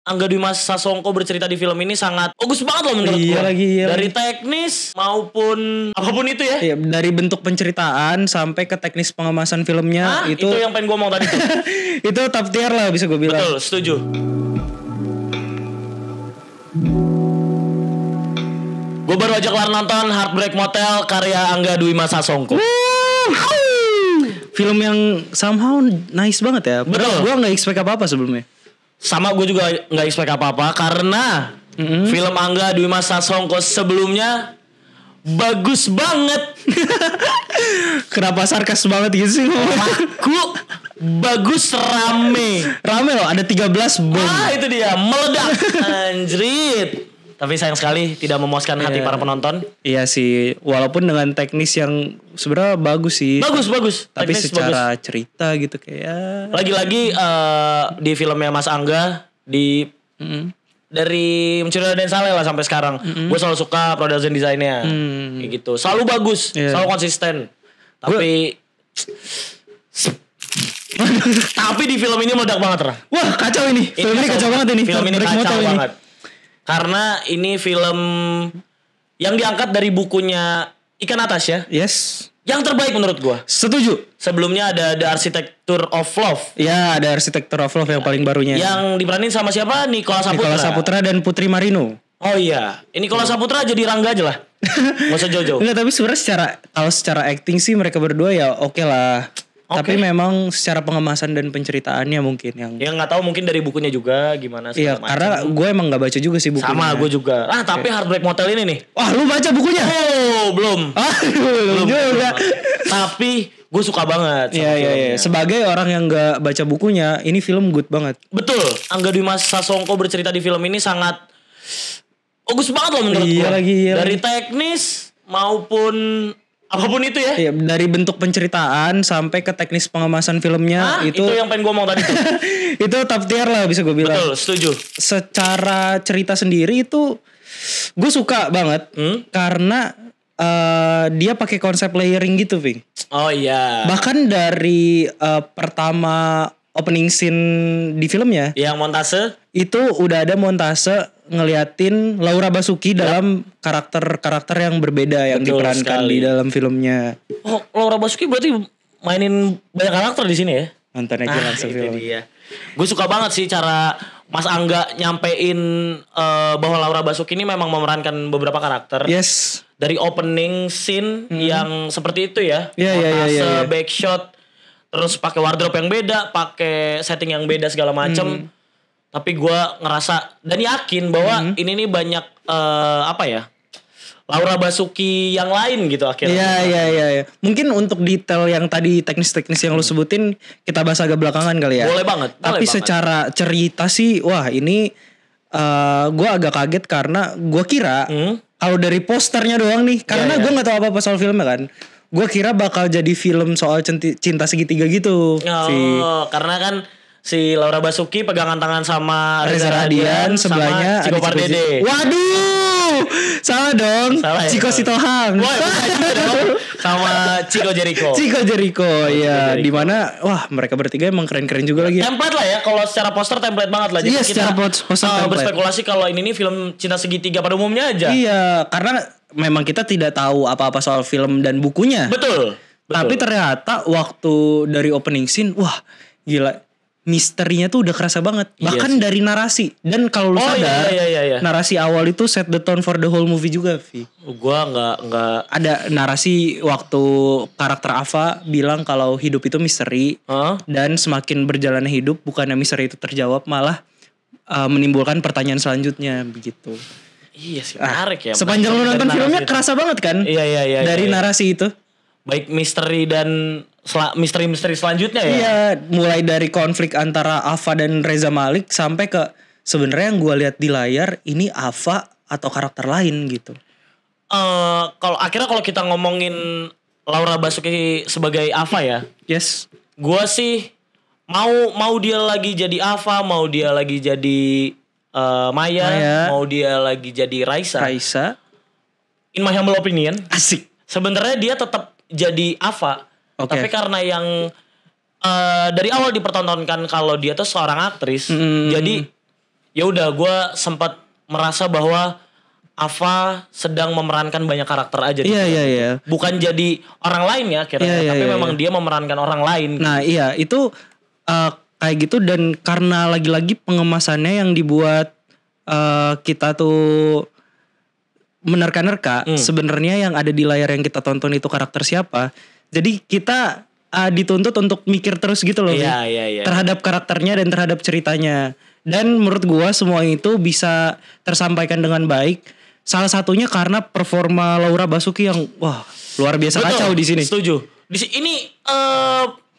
Angga Dwi Mas Sasongko bercerita di film ini sangat bagus banget loh menurut gue. Dari teknis maupun apapun itu ya. Iya, dari bentuk penceritaan sampai ke teknis pengemasan filmnya itu yang pengen gue ngomong tadi tuh. Itu top tier lah bisa gue bilang. Betul, setuju. Gue baru aja kelar nonton Heartbreak Motel karya Angga Dwi Mas Sasongko. Film yang somehow nice banget ya. Betul. Gue gak expect apa-apa sebelumnya. Sama gue juga gak expect apa-apa. Karena film Angga Dwi Mas Sasongko sebelumnya bagus banget. Kenapa sarkas banget gitu sih? Laku, bagus, rame loh, ada 13 bom. itu dia, meledak. Anjrit. Tapi sayang sekali tidak memuaskan hati para penonton. Iya sih, walaupun dengan teknis yang sebenarnya bagus sih. Bagus. Tapi teknis secara bagus. cerita gitu kayak. Lagi-lagi di filmnya Mas Angga dari Mencuri Raden Saleh lah sampai sekarang. Gue selalu suka production desainnya. Kayak gitu. Selalu bagus, selalu konsisten. Tapi tapi di film ini meledak banget lah. Wah, kacau ini. Film ini kacau banget ini. Film ini kacau banget. Karena ini film yang diangkat dari bukunya Ika Natasha. Yes. Yang terbaik menurut gue. Setuju. Sebelumnya ada The Architecture of Love. Ya, ada Architecture of Love yang paling barunya. Yang diperanin sama siapa? Nicholas Saputra dan Putri Marino. Oh iya. Ini Nicholas Saputra jadi Rangga aja lah. Gak usah jauh-jauh. Enggak, tapi sebenarnya secara acting sih mereka berdua ya oke lah. Tapi memang secara pengemasan dan penceritaannya mungkin yang. Ya nggak tahu, mungkin dari bukunya juga gimana. Iya, karena gue emang nggak baca juga sih bukunya. Sama gue juga. Tapi Heartbreak Motel ini nih. Wah, lu baca bukunya? Oh, belum. Belum juga. Tapi gue suka banget. Iya. Sebagai orang yang nggak baca bukunya, ini film good banget. Betul. Angga Dwi Mas Sasongko bercerita di film ini sangat bagus banget loh menurut gue. Dari teknis maupun apapun itu ya. Iya, dari bentuk penceritaan sampai ke teknis pengemasan filmnya itu yang pengen gue ngomong tadi tuh. Itu top tier lah bisa gue bilang. Betul, setuju. Secara cerita sendiri itu gue suka banget karena dia pakai konsep layering gitu, Ving. Oh iya. Bahkan dari pertama opening scene di filmnya, yang montase itu udah ada montase ngeliatin Laura Basuki dalam karakter-karakter yang berbeda yang diperankan di dalam filmnya. Oh, Laura Basuki berarti mainin banyak karakter di sini ya? Nonton aja langsung film. Gue suka banget sih cara Mas Angga nyampein bahwa Laura Basuki ini memang memerankan beberapa karakter. Yes. Dari opening scene yang seperti itu ya. Iya. Backshot, terus pakai wardrobe yang beda, pakai setting yang beda segala macem. Tapi gue ngerasa dan yakin bahwa ini nih banyak Laura Basuki yang lain gitu akhirnya. Iya. Mungkin untuk detail yang tadi teknis-teknis yang lu sebutin kita bahas agak belakangan kali ya. Boleh banget. Tapi secara cerita sih wah ini gue agak kaget karena gue kira kalau dari posternya doang nih, karena gue nggak tahu apa-apa soal filmnya kan. Gue kira bakal jadi film soal cinta segitiga gitu. Karena kan si Laura Basuki pegangan tangan sama Reza Radian, sebelahnya Ciko Pardede. Waduh, salah dong. Ciko Sitohang. Sama Chico Jericho. Ya, di mana wah mereka bertiga emang keren-keren juga lagi. Template lah ya, kalau secara poster template banget lah. Iya, secara poster berspekulasi kalau ini nih film cinta segitiga pada umumnya aja. Iya, karena memang kita tidak tahu apa-apa soal film dan bukunya. Betul. Tapi ternyata waktu dari opening scene, wah gila. Misterinya tuh udah kerasa banget. Bahkan dari narasi. Dan kalau lu sadar narasi awal itu set the tone for the whole movie juga, Vi. Gua enggak ada narasi waktu karakter Ava bilang kalau hidup itu misteri. Dan semakin berjalannya hidup bukannya misteri itu terjawab, malah menimbulkan pertanyaan selanjutnya begitu. Iya sih, menarik ya. Sepanjang lu nonton filmnya kerasa banget kan? Iya. Dari narasi itu. Baik misteri dan misteri-misteri selanjutnya ya. Iya, mulai dari konflik antara Ava dan Reza Malik sampai ke sebenarnya yang gue lihat di layar ini Ava atau karakter lain gitu. Kalau kita ngomongin Laura Basuki sebagai Ava ya. Yes. Gue sih mau dia lagi jadi Ava, mau dia lagi jadi Maya, mau dia lagi jadi Raisa. In my humble opinion, asik. Sebenarnya dia tetap jadi Ava. Tapi karena yang dari awal dipertontonkan kalau dia tuh seorang aktris, jadi ya udah gue sempat merasa bahwa Ava sedang memerankan banyak karakter aja. Iya. Bukan jadi orang lain ya kira-kira, tapi memang dia memerankan orang lain. Nah iya itu kayak gitu, dan karena lagi-lagi pengemasannya yang dibuat kita tuh menerka-nerka sebenarnya yang ada di layar yang kita tonton itu karakter siapa. Jadi kita dituntut untuk mikir terus gitu loh. Iya. Terhadap karakternya dan terhadap ceritanya. Dan menurut gua semua itu bisa tersampaikan dengan baik. Salah satunya karena performa Laura Basuki yang wah luar biasa. Betul, kacau di sini. Setuju. Di sini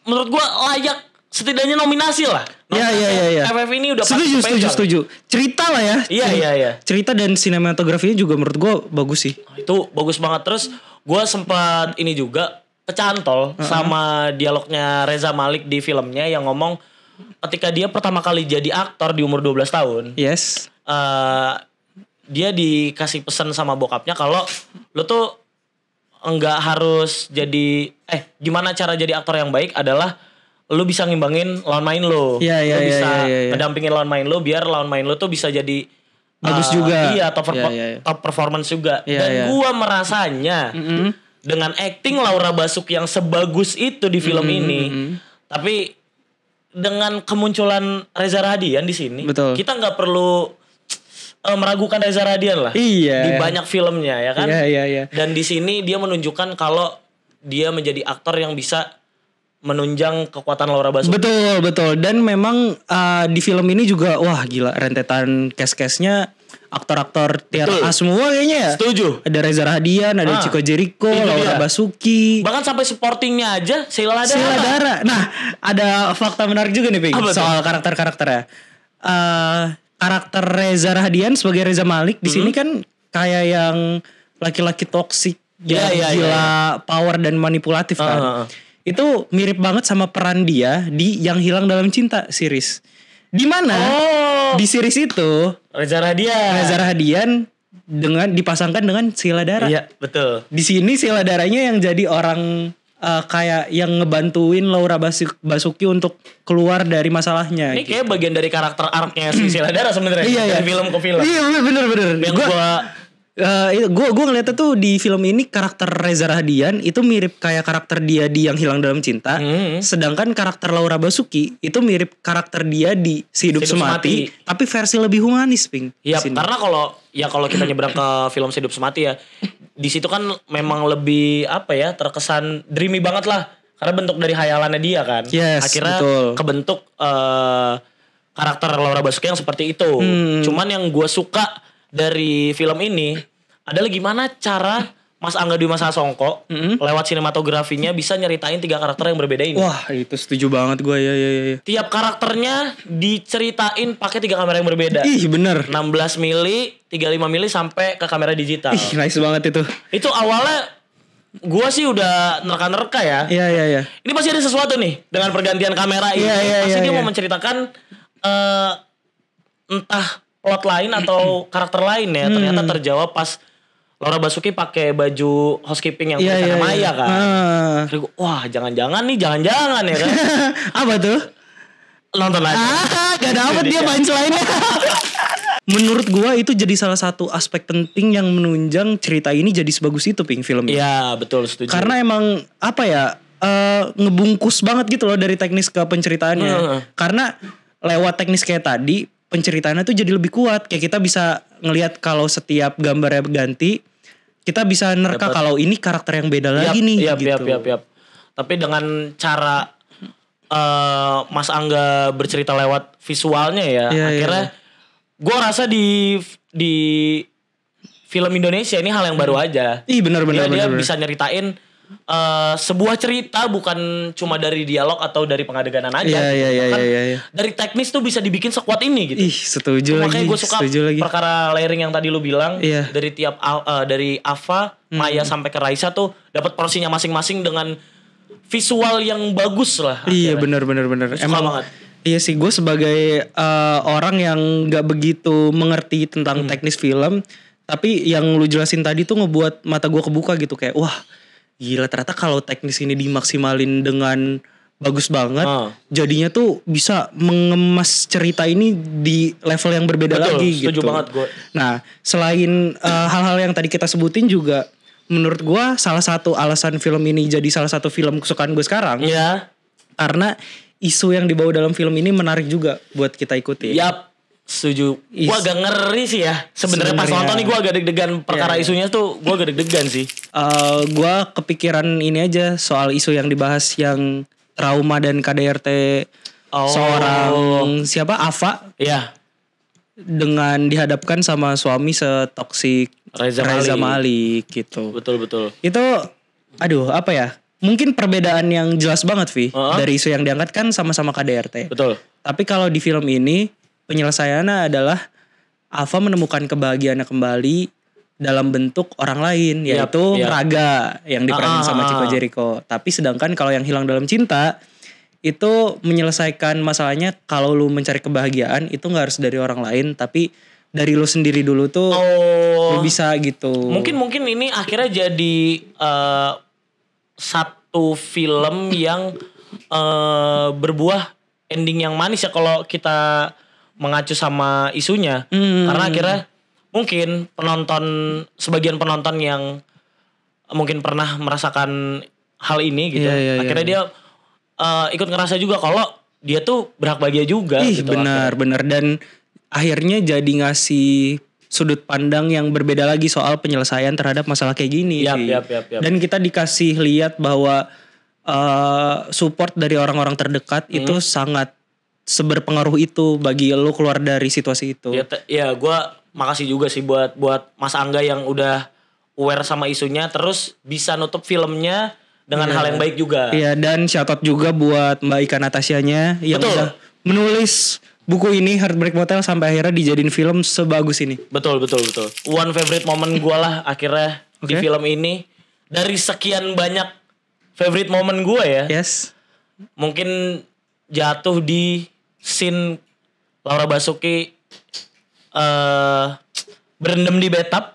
menurut gua layak setidaknya nominasi lah. Iya. FF ini udah setuju. Cerita lah ya. Iya. Cerita dan sinematografinya juga menurut gua bagus sih. Itu bagus banget. Terus gua sempat ini juga kecantol sama dialognya Reza Malik di filmnya yang ngomong ketika dia pertama kali jadi aktor di umur 12 tahun. Yes. Dia dikasih pesan sama bokapnya kalau lo tuh enggak harus jadi gimana cara jadi aktor yang baik adalah lo bisa ngimbangin lawan main lo. Lo bisa ngedampingin lawan main lo biar lawan main lo tuh bisa jadi bagus juga. Iya, top performance juga. Dan gua merasanya dengan acting Laura Basuki yang sebagus itu di film ini, tapi dengan kemunculan Reza Rahadian di sini, kita nggak perlu meragukan Reza Rahadian lah. Iya. Di banyak filmnya ya kan. Iya. Dan di sini dia menunjukkan kalau dia menjadi aktor yang bisa menunjang kekuatan Laura Basuki. Betul. Dan memang di film ini juga wah gila rentetan cast-castnya aktor-aktor tier A semua kayaknya ya. Setuju. Ada Reza Rahadian, ada Chico Jericho, Laura Basuki. Bahkan sampai supportingnya aja Sheila Dara. Nah, ada fakta menarik juga nih Ping soal karakter-karakternya. Karakter Reza Rahadian sebagai Reza Malik di sini kan kayak yang laki-laki toksik, gila power dan manipulatif kan. Itu mirip banget sama peran dia di Yang Hilang Dalam Cinta series. Di mana di series itu Reza Rahadian dengan dipasangkan dengan Sheila Dara. Iya, betul. Di sini Sheila Daranya yang jadi orang kayak yang ngebantuin Laura Basuki untuk keluar dari masalahnya. Ini kayak bagian dari karakter arc-nya si Sheila Dara sebenarnya. Dari film ke film. Iya, bener. Yang gue ngeliatnya tuh di film ini karakter Reza Rahadian itu mirip kayak karakter dia di Yang Hilang Dalam Cinta. Sedangkan karakter Laura Basuki itu mirip karakter dia di Si Hidup Semati. Tapi versi lebih humanis, Ping. Iya, karena kalau kita nyebrang ke film Si Hidup Semati ya, di situ kan memang lebih terkesan dreamy banget lah. Karena bentuk dari hayalannya dia kan. Yes, akhirnya kebentuk karakter Laura Basuki yang seperti itu. Cuman yang gue suka dari film ini adalah gimana cara Mas Angga Dwi Mas Sasongko lewat sinematografinya bisa nyeritain 3 karakter yang berbeda ini. Wah, itu setuju banget gue ya. Tiap karakternya diceritain pakai 3 kamera yang berbeda. Ih, bener. 16 mili, 35 mili sampai ke kamera digital. Ih, nice banget itu. Itu awalnya gue sih udah nerka-nerka ya. Iya. Ini pasti ada sesuatu nih dengan pergantian kamera ini. Pasti dia mau menceritakan entah plot lain atau karakter lain ya. Ternyata terjawab pas Laura Basuki pakai baju housekeeping yang tulisannya Maya kan. Terus wah jangan-jangan ya kan. Apa tuh? Nonton aja. Gak dapet dia main selainnya. Menurut gua itu jadi salah satu aspek penting yang menunjang cerita ini jadi sebagus itu Ping film ini. Iya betul, setuju. Karena emang ngebungkus banget gitu loh dari teknis ke penceritaannya. Karena lewat teknis kayak tadi penceritaannya tuh jadi lebih kuat. Kayak kita bisa ngelihat kalau setiap gambarnya ganti, kita bisa nerka kalau ini karakter yang beda lagi nih. Gitu. Tapi dengan cara Mas Angga bercerita lewat visualnya ya, akhirnya gue rasa di film Indonesia ini hal yang baru aja. Bener. Dia bisa nyeritain sebuah cerita bukan cuma dari dialog atau dari pengadeganan aja. Iya. Dari teknis tuh bisa dibikin sekuat ini gitu. Setuju lagi. Makanya gue suka perkara layering yang tadi lu bilang. Dari tiap dari Ava, Maya sampai ke Raisa tuh dapat porsinya masing-masing dengan visual yang bagus lah. Iya benar. Emang banget. Iya sih, gue sebagai orang yang gak begitu mengerti tentang teknis film, tapi yang lu jelasin tadi tuh ngebuat mata gue kebuka gitu. Kayak wah gila, ternyata kalau teknis ini dimaksimalin dengan bagus banget. Jadinya tuh bisa mengemas cerita ini di level yang berbeda lagi setuju gitu. banget gue. Nah, selain hal-hal yang tadi kita sebutin juga, menurut gue salah satu alasan film ini jadi salah satu film kesukaan gue sekarang. Iya. Karena isu yang dibawa dalam film ini menarik juga buat kita ikuti. Yap, setuju. Gue agak ngeri sih ya. Sebenarnya pas nonton nih gue agak deg-degan perkara isunya tuh, gue agak deg-degan sih. Gue kepikiran ini aja soal isu yang dibahas yang trauma dan KDRT seorang siapa Ava. Iya. Dengan dihadapkan sama suami setoksik Reza Malik gitu. Betul. Itu aduh apa ya? Mungkin perbedaan yang jelas banget Vi dari isu yang diangkat kan sama-sama KDRT. Betul. Tapi kalau di film ini penyelesaiannya adalah Ava menemukan kebahagiaannya kembali dalam bentuk orang lain, yaitu Raga yang diperanin sama Chico Jericho. Tapi sedangkan kalau yang hilang dalam cinta itu menyelesaikan masalahnya, kalau lu mencari kebahagiaan itu nggak harus dari orang lain, tapi dari lu sendiri dulu tuh lu bisa gitu. Mungkin ini akhirnya jadi satu film yang berbuah ending yang manis ya kalau kita mengacu sama isunya. Karena akhirnya mungkin sebagian penonton yang mungkin pernah merasakan hal ini gitu. Akhirnya dia ikut ngerasa juga kalau dia tuh berhak bahagia juga gitu. Benar. Dan akhirnya jadi ngasih sudut pandang yang berbeda lagi soal penyelesaian terhadap masalah kayak gini. Yap. Dan kita dikasih lihat bahwa support dari orang-orang terdekat itu sangat seberpengaruh itu bagi lo keluar dari situasi itu. Ya gue makasih juga sih buat Mas Angga yang udah aware sama isunya, terus bisa nutup filmnya dengan hal yang baik juga. Iya, dan shout out juga buat Mbak Ika Natasyanya yang udah menulis buku ini Heartbreak Motel sampai akhirnya dijadiin film sebagus ini. Betul. One favorite moment gue lah akhirnya di film ini. Dari sekian banyak favorite moment gue ya. Yes. Mungkin jatuh di scene Laura Basuki berendam di bathtub.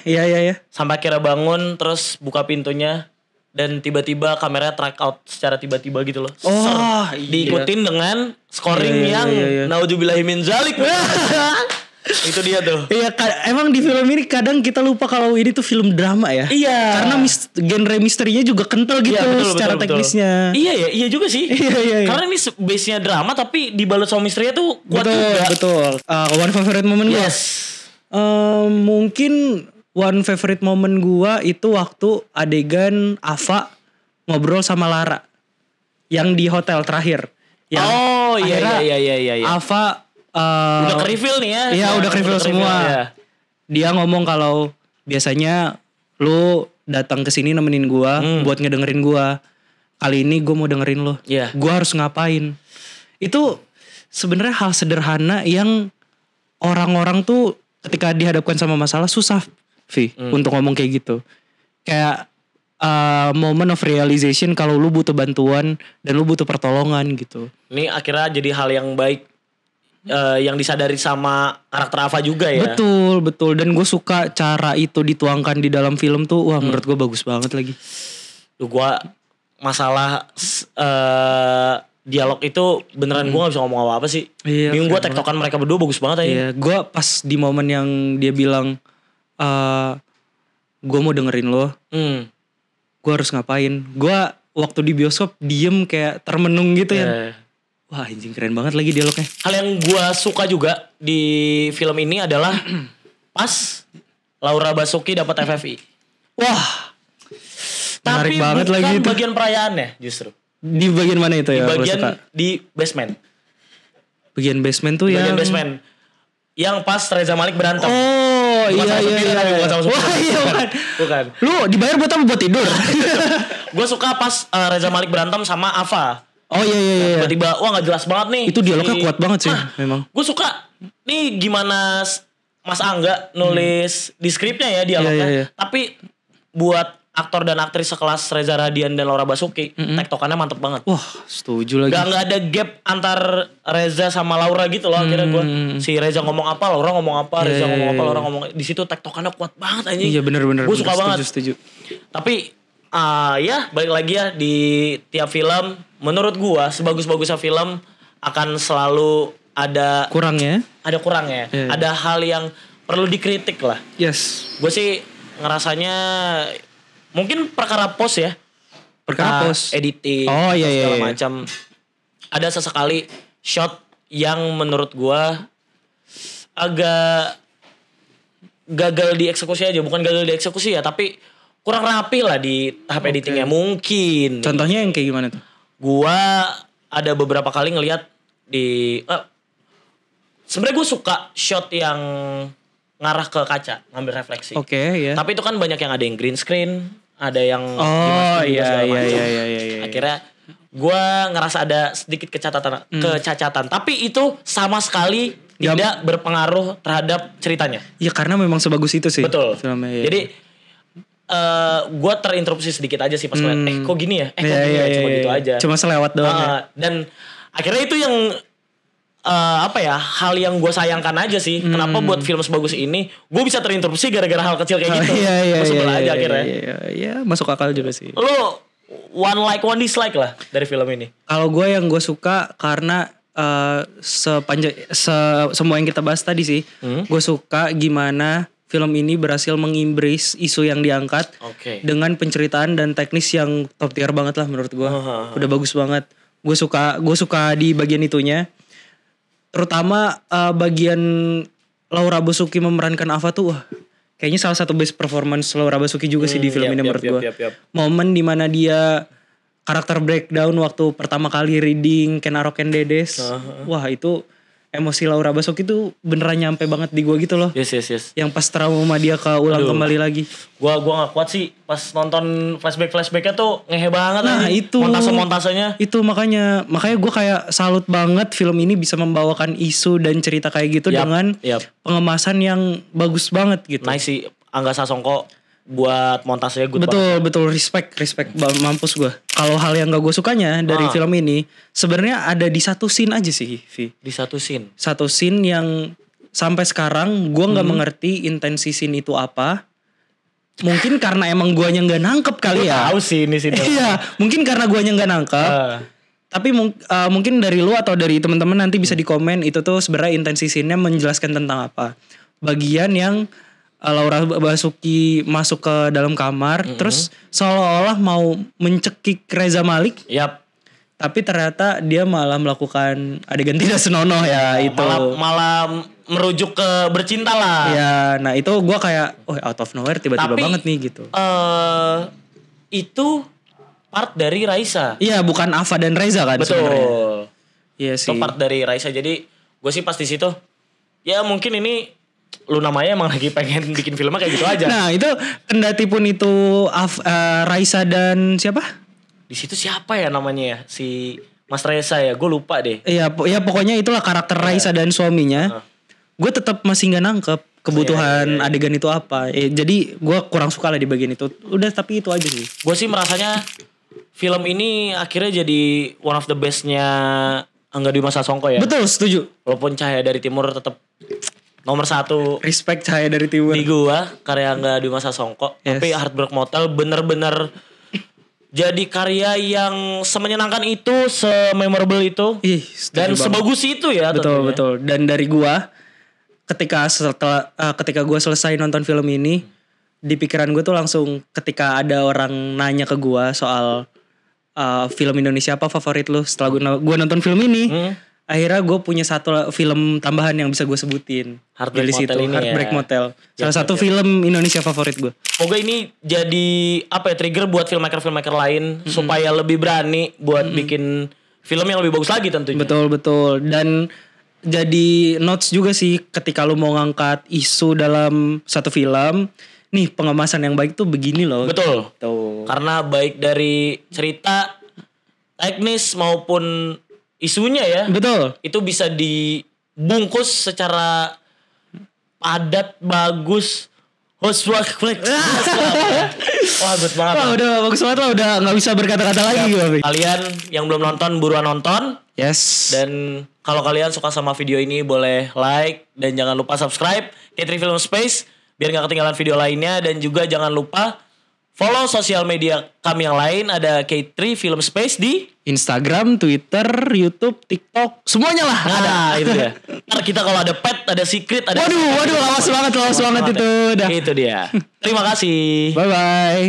Iya. Sampai akhirnya bangun terus buka pintunya dan tiba-tiba kameranya track out secara tiba-tiba gitu loh. Diikutin dengan scoring yang naudzubillahi min zalik. Itu dia tuh. Iya, emang di film ini kadang kita lupa kalau ini tuh film drama ya. Iya. Karena genre misterinya juga kental gitu secara teknisnya. Iya juga sih. Iya. Karena ini base-nya drama tapi dibalut sama misterinya tuh kuat juga. Betul. One favorite moment gue. Mungkin one favorite moment gue itu waktu adegan Ava ngobrol sama Lara yang di hotel terakhir. Yang iya. Ava udah ke-reveal nih ya. Iya, udah ke-reveal semua. Ya. Dia ngomong kalau biasanya lu datang ke sini nemenin gua buat ngedengerin gua. Kali ini gua mau dengerin lu. Gua harus ngapain? Itu sebenarnya hal sederhana yang orang-orang tuh ketika dihadapkan sama masalah susah, Vi, untuk ngomong kayak gitu. Kayak moment of realization kalau lu butuh bantuan dan lu butuh pertolongan gitu. Ini akhirnya jadi hal yang baik yang disadari sama karakter Ava juga ya. Betul. Dan gue suka cara itu dituangkan di dalam film tuh. Wah, menurut gue bagus banget lagi. Gue masalah dialog itu beneran gue gak bisa ngomong apa-apa sih. Bingung gue, tektokan mereka berdua bagus banget aja. Iya, gue pas di momen yang dia bilang gue mau dengerin lo, gue harus ngapain. Gue waktu di bioskop diem kayak termenung gitu ya. Wah, anjing keren banget lagi dialognya. Hal yang gue suka juga di film ini adalah pas Laura Basuki dapat FFI. Wah, tapi banget bukan lagi itu. Bagian perayaannya justru. Di bagian mana itu ya? Di bagian di basement. Bagian basement tuh ya. Bagian basement. Yang pas Reza Malik berantem. Oh, iya. Bukan. Lu dibayar buat apa? Buat tidur? Gue suka pas Reza Malik berantem sama Ava. Oh iya. Tiba-tiba wah gak jelas banget nih. Itu dialognya kuat banget sih memang. Gue suka. Nih gimana Mas Angga nulis di skripnya ya dialognya. Iya. Tapi buat aktor dan aktris sekelas Reza Radian dan Laura Basuki, tektokannya mantep banget. Wah, setuju lagi. Gak ada gap antar Reza sama Laura gitu loh. Akhirnya gue si Reza ngomong apa, Laura ngomong apa, Reza ngomong apa, Laura ngomong. Di situ tektokannya kuat banget anjing. Iya bener. Gue suka banget. Setuju. Tapi Ya balik lagi ya, di tiap film menurut gua sebagus-bagusnya film akan selalu ada kurangnya. Yeah. Ada hal yang perlu dikritik lah. Yes. Gue sih ngerasanya mungkin perkara post ya. Perkara post, editing, segala macam. Ada sesekali shot yang menurut gua agak gagal dieksekusi aja, bukan gagal dieksekusi ya, tapi kurang rapi lah di tahap editingnya mungkin. Contohnya yang kayak gimana tuh? Gua ada beberapa kali ngelihat di sebenarnya gue suka shot yang ngarah ke kaca, ngambil refleksi. Iya. Tapi itu kan banyak yang ada yang green screen, ada yang iya. Akhirnya gue ngerasa ada sedikit kecacatan. Tapi itu sama sekali tidak berpengaruh terhadap ceritanya. Ya karena memang sebagus itu sih. Betul. Filmnya, ya. Jadi gue terinterupsi sedikit aja sih pas ngeliat kok gini ya, cuma gitu aja. Cuma selewat doang ya. Dan akhirnya itu yang hal yang gue sayangkan aja sih. Kenapa buat film sebagus ini gue bisa terinterupsi gara-gara hal kecil kayak gitu. Gue sebel aja akhirnya. Iya, masuk akal juga sih. Lu one like one dislike lah dari film ini. Kalau gue yang gue suka karena semua yang kita bahas tadi sih, gue suka gimana film ini berhasil mengimbris isu yang diangkat dengan penceritaan dan teknis yang top tier banget lah menurut gue. Udah bagus banget. Gue suka di bagian itunya. Terutama bagian Laura Basuki memerankan Ava tuh kayaknya salah satu best performance Laura Basuki juga sih di film ini menurut gue. Momen dimana dia karakter breakdown waktu pertama kali reading Ken Arok and Dedes. Wah itu emosi Laura Basuki tuh beneran nyampe banget di gue gitu loh. Yes. Yang pas trauma dia keulang kembali lagi. Gua gak kuat sih pas nonton flashbacknya tuh ngehe banget. Nah itu montasenya. Itu makanya gue kayak salut banget film ini bisa membawakan isu dan cerita kayak gitu dengan pengemasan yang bagus banget gitu. Nice sih Angga Sasongko buat montasenya good banget. Betul respect mampus gue. Kalau hal yang gak gue sukanya dari film ini sebenarnya ada di satu scene aja sih, Vi. Di satu scene yang sampai sekarang gue nggak mengerti intensi scene itu apa. Mungkin karena emang guanya nggak nangkep kali ya. Tahu sih ini sih. Iya, mungkin karena guanya nggak nangkep. Tapi mungkin dari lu atau dari teman-teman nanti bisa di komen itu tuh sebenarnya intensi scene-nya menjelaskan tentang apa. Bagian yang Laura Basuki masuk ke dalam kamar terus seolah-olah mau mencekik Reza Malik. Tapi ternyata dia malah melakukan adegan tidak senonoh ya itu. Malah merujuk ke bercinta lah. Ya, nah itu gue kayak out of nowhere tiba-tiba banget nih gitu. Itu part dari Raisa. Iya, bukan Ava dan Reza kan sebenarnya. Betul. Iya sih. Itu part dari Raisa. Jadi gue sih pas di situ ya mungkin ini lu namanya emang lagi pengen bikin filmnya kayak gitu aja. Nah, itu kendati pun itu Raisa dan siapa? Di situ siapa ya namanya ya? Si Mas Reza ya, gue lupa deh. Iya, pokoknya itulah karakter Raisa dan suaminya. Gue tetap masih nggak nangkep kebutuhan adegan itu apa. Jadi gue kurang suka lah di bagian itu. Udah tapi itu aja sih. Gue sih merasanya film ini akhirnya jadi one of the bestnya Angga Dwi Mas Sasongko ya. Betul, setuju. Walaupun Cahaya dari Timur tetap nomor 1. Respect Cahaya dari Timur. Di gua karya Angga Dwi Mas Sasongko. Tapi Heartbreak Motel bener-bener jadi karya yang semenyenangkan itu, sememorable itu, dan sebagus itu ya. Betul. Dan dari gua ketika gua selesai nonton film ini, di pikiran gua tuh langsung ketika ada orang nanya ke gua soal film Indonesia apa favorit lu setelah gua nonton film ini, akhirnya gue punya satu film tambahan yang bisa gue sebutin. Heartbreak Motel. Salah satu film Indonesia favorit gue. Semoga ini jadi trigger buat filmmaker lain supaya lebih berani buat bikin film yang lebih bagus lagi tentunya. Betul. Dan jadi notes juga sih ketika lu mau ngangkat isu dalam satu film. Nih pengemasan yang baik tuh begini loh. Betul. Tuh. Karena baik dari cerita, teknis maupun isunya ya. Betul. Itu bisa dibungkus secara padat, bagus. Wah, bagus banget. Wah, udah bagus banget lah. Udah gak bisa berkata-kata lagi gue. Kalian yang belum nonton, buruan nonton. Yes. Dan kalau kalian suka sama video ini, boleh like. Dan jangan lupa subscribe K3 Film Space biar gak ketinggalan video lainnya. Dan juga jangan lupa Follow sosial media kami yang lain, ada K3 Film Space di Instagram, Twitter, YouTube, TikTok, semuanya lah ada. Itu dia. Ntar kita kalau ada pet, ada secret, ada Waduh, lawas banget itu udah. Itu dia. Terima kasih. Bye bye.